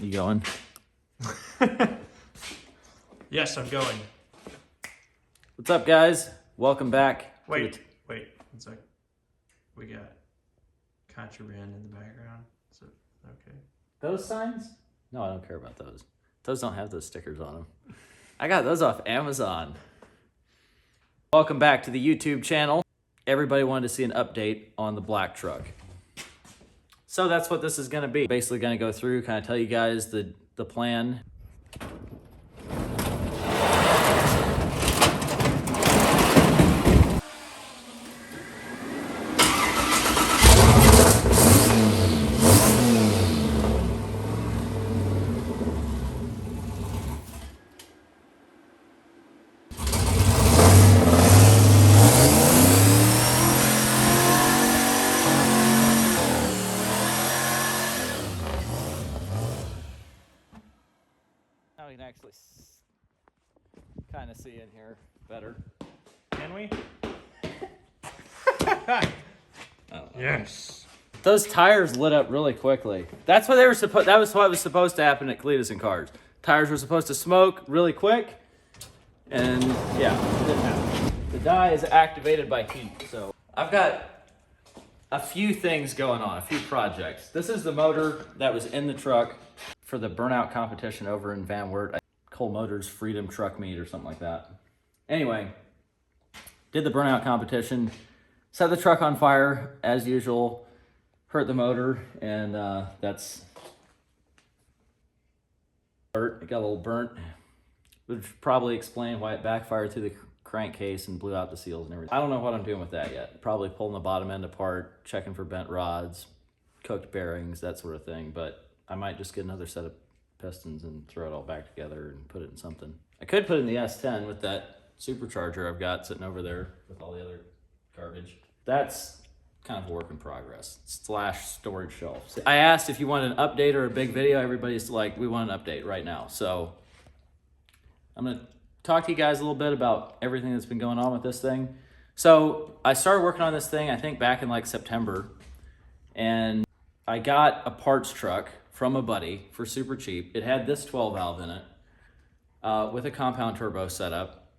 You going? Yes, I'm going. What's up, guys? Welcome back. Wait, 1 sec. We got contraband in the background. Is it okay? Those signs? No, I don't care about those. Those don't have those stickers on them. I got those off Amazon. Welcome back to the YouTube channel. Everybody wanted to see an update on the black truck. So that's what this is going to be. Basically going to go through, kind of tell you guys the plan. Now we can actually kind of see in here better. Can we? Yes. Those tires lit up really quickly. That's what they were supposed. That was what was supposed to happen at Cletus and Cars. Tires were supposed to smoke really quick, and yeah, it didn't happen. The dye is activated by heat, so I've got a few things going on, a few projects. This is the motor that was in the truck for the burnout competition over in Van Wert. Cole Motors Freedom Truck Meet or something like that. Anyway, did the burnout competition, set the truck on fire as usual, hurt the motor, and that's hurt. It got a little burnt, which probably explain why it backfired through the crankcase and blew out the seals and everything. I don't know what I'm doing with that yet. Probably pulling the bottom end apart, checking for bent rods, cooked bearings, that sort of thing. But I might just get another set of pistons and throw it all back together and put it in something. I could put it in the S10 with that supercharger I've got sitting over there with all the other garbage. That's kind of a work in progress / storage shelf. I asked if you wanted an update or a big video. Everybody's like, we want an update right now. So I'm going to talk to you guys a little bit about everything that's been going on with this thing. So I started working on this thing, I think back in like September, and I got a parts truck from a buddy for super cheap. It had this 12 valve in it with a compound turbo setup,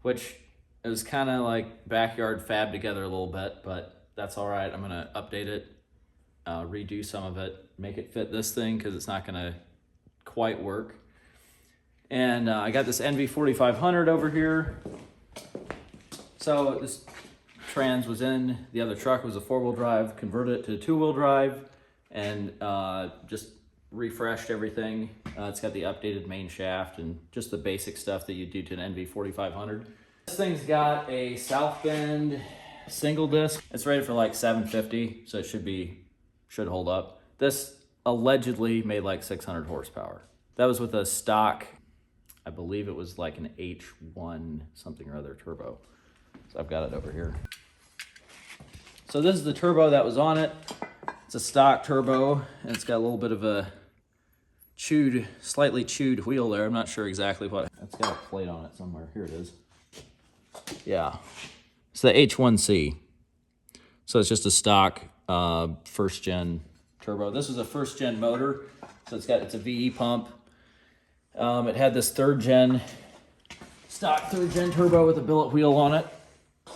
which it was kind of like backyard fab together a little bit, but that's all right. I'm gonna update it, redo some of it, make it fit this thing because it's not gonna quite work. And I got this NV4500 over here. So this trans was in the other truck. It was a 4-wheel drive, converted it to 2-wheel drive, and just refreshed everything. It's got the updated main shaft and just the basic stuff that you do to an NV4500. This thing's got a South Bend single disc. It's rated for like 750, so it should hold up. This allegedly made like 600 horsepower. That was with a stock, I believe it was like an H1 something or other turbo. So I've got it over here. So this is the turbo that was on it. It's a stock turbo, and it's got a little bit of a slightly chewed wheel there. I'm not sure exactly what. It's got a plate on it somewhere. Here it is. Yeah. It's the H1C. So it's just a stock first gen turbo. This is a first gen motor. So it's a VE pump. It had this stock third gen turbo with a billet wheel on it.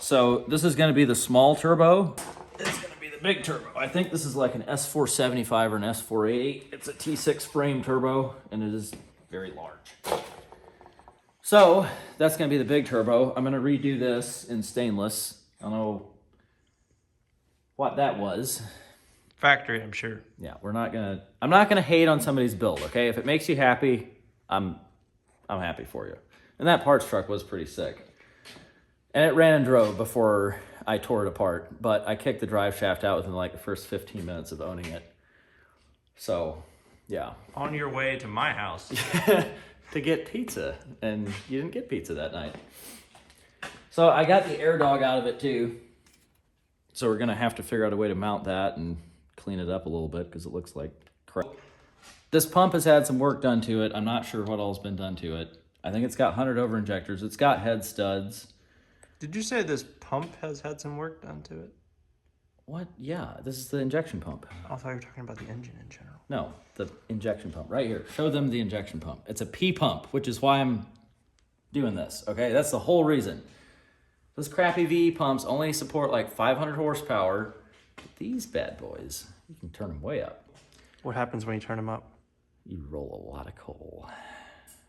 So this is going to be the small turbo. It's going to be the big turbo. I think this is like an S475 or an S488. It's a T6 frame turbo, and it is very large. So that's going to be the big turbo. I'm going to redo this in stainless. I don't know what that was. Factory, I'm sure. Yeah, I'm not going to hate on somebody's build, okay? If it makes you happy, I'm happy for you. And that parts truck was pretty sick. And it ran and drove before I tore it apart, but I kicked the drive shaft out within like the first 15 minutes of owning it. So, yeah. On your way to my house. To get pizza, and you didn't get pizza that night. So I got the air dog out of it too. So we're gonna have to figure out a way to mount that and clean it up a little bit because it looks like crap. This pump has had some work done to it. I'm not sure what all's been done to it. I think it's got 100 over injectors. It's got head studs. Did you say this pump has had some work done to it? What? Yeah, this is the injection pump. I thought you were talking about the engine in general. No, the injection pump right here. Show them the injection pump. It's a P pump, which is why I'm doing this, okay? That's the whole reason. Those crappy VE pumps only support like 500 horsepower. But these bad boys, you can turn them way up. What happens when you turn them up? You roll a lot of coal.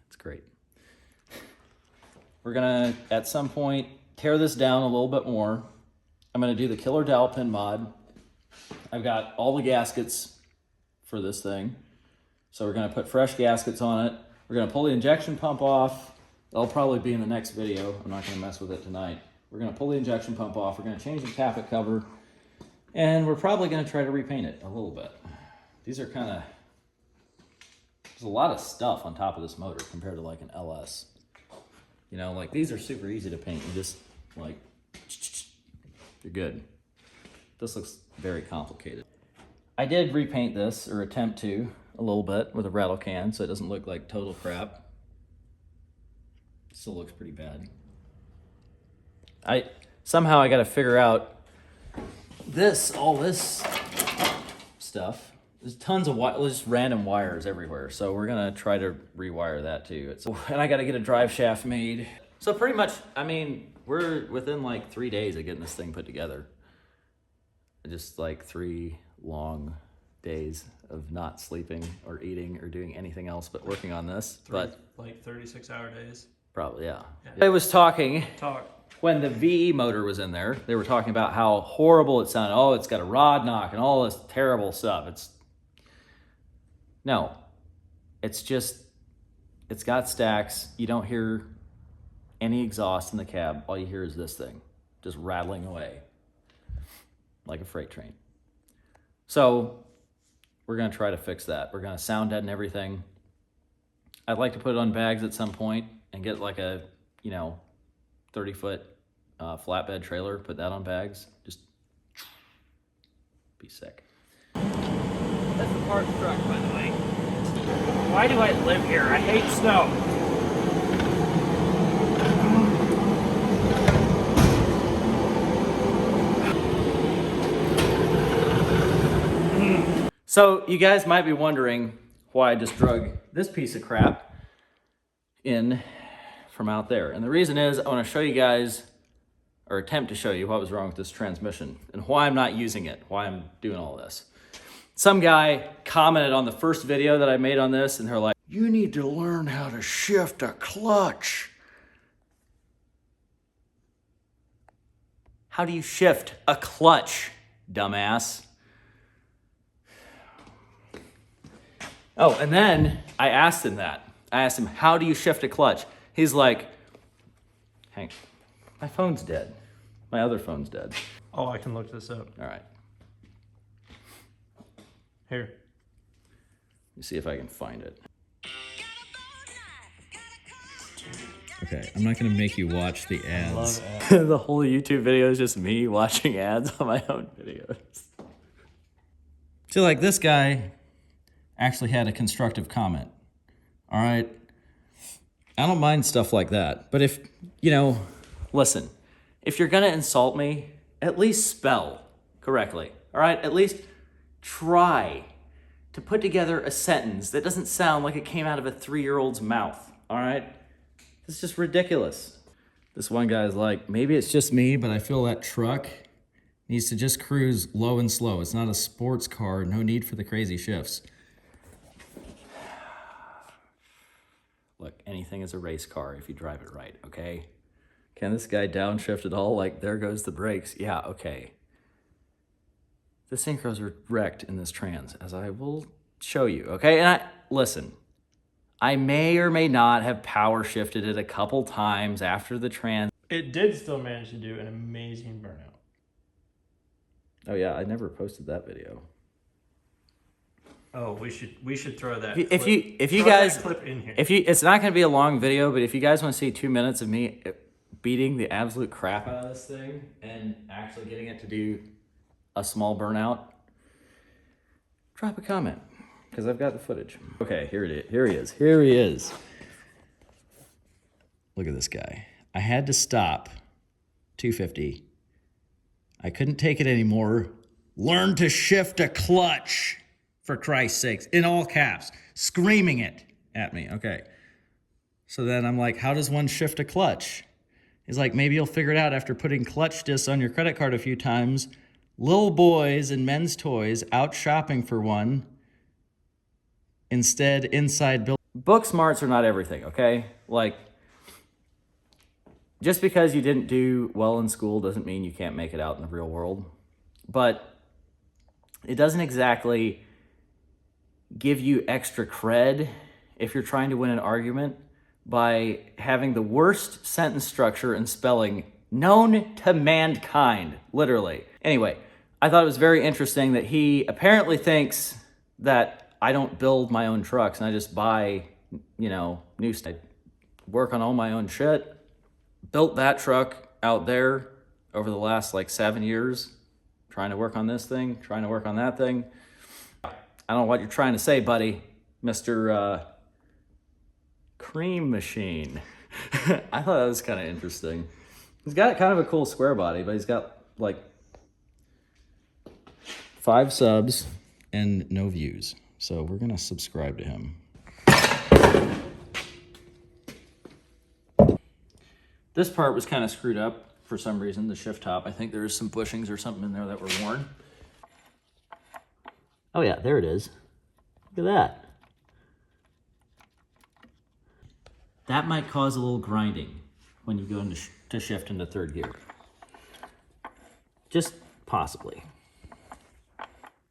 It's great. We're gonna, at some point, tear this down a little bit more. I'm gonna do the killer dowel pin mod. I've got all the gaskets for this thing. So we're gonna put fresh gaskets on it. We're gonna pull the injection pump off. That'll probably be in the next video. I'm not gonna mess with it tonight. We're gonna pull the injection pump off. We're gonna change the tappet cover. And we're probably gonna try to repaint it a little bit. These are kind of, there's a lot of stuff on top of this motor compared to like an LS. You know, like these are super easy to paint. You just like, you're good. This looks very complicated. I did repaint this, or attempt to, a little bit with a rattle can so it doesn't look like total crap. Still looks pretty bad. Somehow I gotta figure out all this stuff. There's tons of just random wires everywhere. So we're gonna try to rewire that too. And I gotta get a drive shaft made. So pretty much, I mean, we're within like 3 days of getting this thing put together. Just like 3 long days of not sleeping or eating or doing anything else but working on this. But like 36-hour days. Probably, yeah. I was talking. When the VE motor was in there, they were talking about how horrible it sounded. Oh, it's got a rod knock and all this terrible stuff. No, it's got stacks. You don't hear any exhaust in the cab. All you hear is this thing just rattling away like a freight train. So we're gonna try to fix that. We're gonna sound deaden everything. I'd like to put it on bags at some point and get like a, 30-foot flatbed trailer, put that on bags. Just be sick. That's the park truck, by the way. Why do I live here? I hate snow. So you guys might be wondering why I just drug this piece of crap in from out there. And the reason is I want to show you guys, or attempt to show you, what was wrong with this transmission and why I'm not using it, why I'm doing all this. Some guy commented on the first video that I made on this, and they're like, you need to learn how to shift a clutch. How do you shift a clutch, dumbass? Oh, and then I asked him that. I asked him, how do you shift a clutch? He's like, Hank, my phone's dead. My other phone's dead. Oh, I can look this up. All right. Here. Let me see if I can find it. Okay, I'm not gonna make you watch the ads. The whole YouTube video is just me watching ads on my own videos. So like this guy actually had a constructive comment. All right. I don't mind stuff like that. But if, listen, if you're gonna insult me, at least spell correctly. All right, at least try to put together a sentence that doesn't sound like it came out of a 3-year-old's mouth. All right, it's just ridiculous. This one guy's like, maybe it's just me, but I feel that truck needs to just cruise low and slow. It's not a sports car. No need for the crazy shifts. Look, anything is a race car if you drive it right, okay? Can this guy downshift at all? Like, there goes the brakes. Yeah, okay. The synchros are wrecked in this trans, as I will show you, okay? And listen, I may or may not have power shifted it a couple times after the trans. It did still manage to do an amazing burnout. Oh yeah, I never posted that video. Oh, we should throw that. If you guys clip in here. It's not going to be a long video, but if you guys want to see 2 minutes of me beating the absolute crap out of this thing and actually getting it to do a small burnout, drop a comment because I've got the footage. Okay, here it is. Here he is. Look at this guy. I had to stop 250. I couldn't take it anymore. Learn to shift a clutch. For Christ's sakes, in all caps, screaming it at me. Okay. So then I'm like, how does one shift a clutch? He's like, maybe you'll figure it out after putting clutch discs on your credit card a few times. Little boys and men's toys out shopping for one. Instead, inside build. Book smarts are not everything, okay? Like, just because you didn't do well in school doesn't mean you can't make it out in the real world. But it doesn't exactly give you extra cred if you're trying to win an argument by having the worst sentence structure and spelling known to mankind, literally. Anyway, I thought it was very interesting that he apparently thinks that I don't build my own trucks and I just buy, you know, new stuff. I work on all my own shit. Built that truck out there over the last like 7 years, trying to work on this thing, trying to work on that thing. I don't know what you're trying to say, buddy, Mr. Cream Machine. I thought that was kind of interesting. He's got kind of a cool square body, but he's got like 5 subs and no views. So we're gonna subscribe to him. This part was kind of screwed up for some reason, the shift top. I think there was some bushings or something in there that were worn. Oh yeah, there it is. Look at that. That might cause a little grinding when you go into to shift into third gear. Just possibly.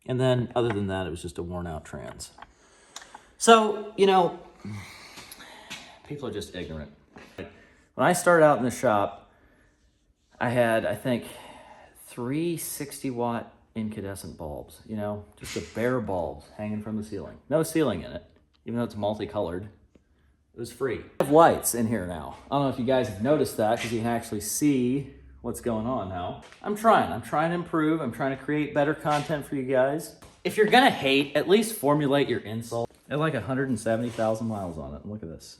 And then, other than that, it was just a worn out trans. So, you know, people are just ignorant. When I started out in the shop, I had, I think, 3 60-watt incandescent bulbs, you know, just the bare bulbs hanging from the ceiling. No ceiling in it, even though it's multicolored. It was free. I have lights in here now. I don't know if you guys have noticed that because you can actually see what's going on now. I'm trying to improve. I'm trying to create better content for you guys. If you're gonna hate, at least formulate your insult. It had like 170,000 miles on it. And look at this.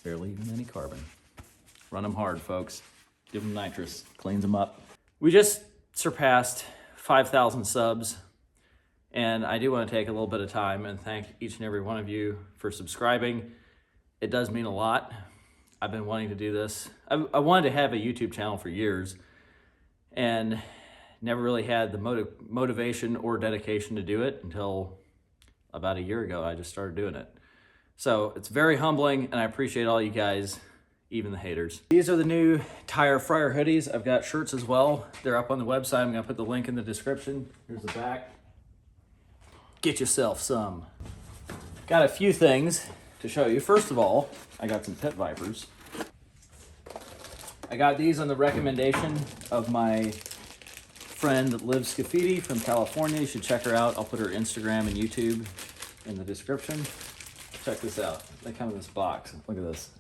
Barely even any carbon. Run them hard, folks. Give them nitrous, cleans them up. We just surpassed 5,000 subs. And I do want to take a little bit of time and thank each and every one of you for subscribing. It does mean a lot. I've been wanting to do this. I wanted to have a YouTube channel for years and never really had the motivation or dedication to do it until about a year ago. I just started doing it. So it's very humbling and I appreciate all you guys, even the haters. These are the new Tire Fryer hoodies. I've got shirts as well. They're up on the website. I'm gonna put the link in the description. Here's the back. Get yourself some. Got a few things to show you. First of all, I got some pit vipers. I got these on the recommendation of my friend Liv Scafidi from California. You should check her out. I'll put her Instagram and YouTube in the description. Check this out. They come in this box. Look at this.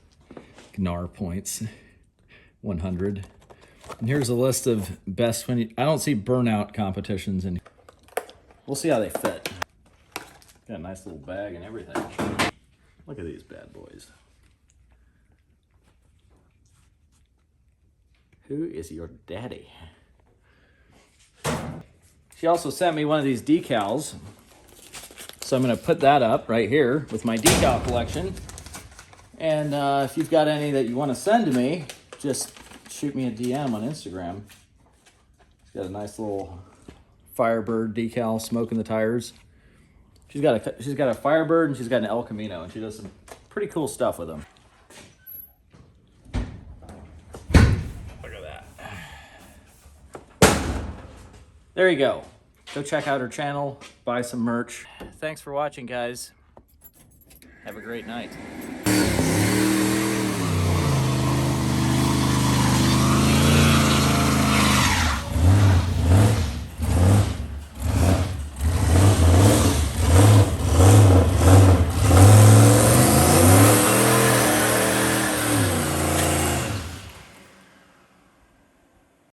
Gnar points, 100. And here's a list of best I don't see burnout competitions in. We'll see how they fit. Got a nice little bag and everything. Look at these bad boys. Who is your daddy? She also sent me one of these decals. So I'm gonna put that up right here with my decal collection. And if you've got any that you wanna send to me, just shoot me a DM on Instagram. She's got a nice little Firebird decal smoking the tires. She's got a Firebird and she's got an El Camino and she does some pretty cool stuff with them. Look at that. There you go. Go check out her channel, buy some merch. Thanks for watching, guys. Have a great night.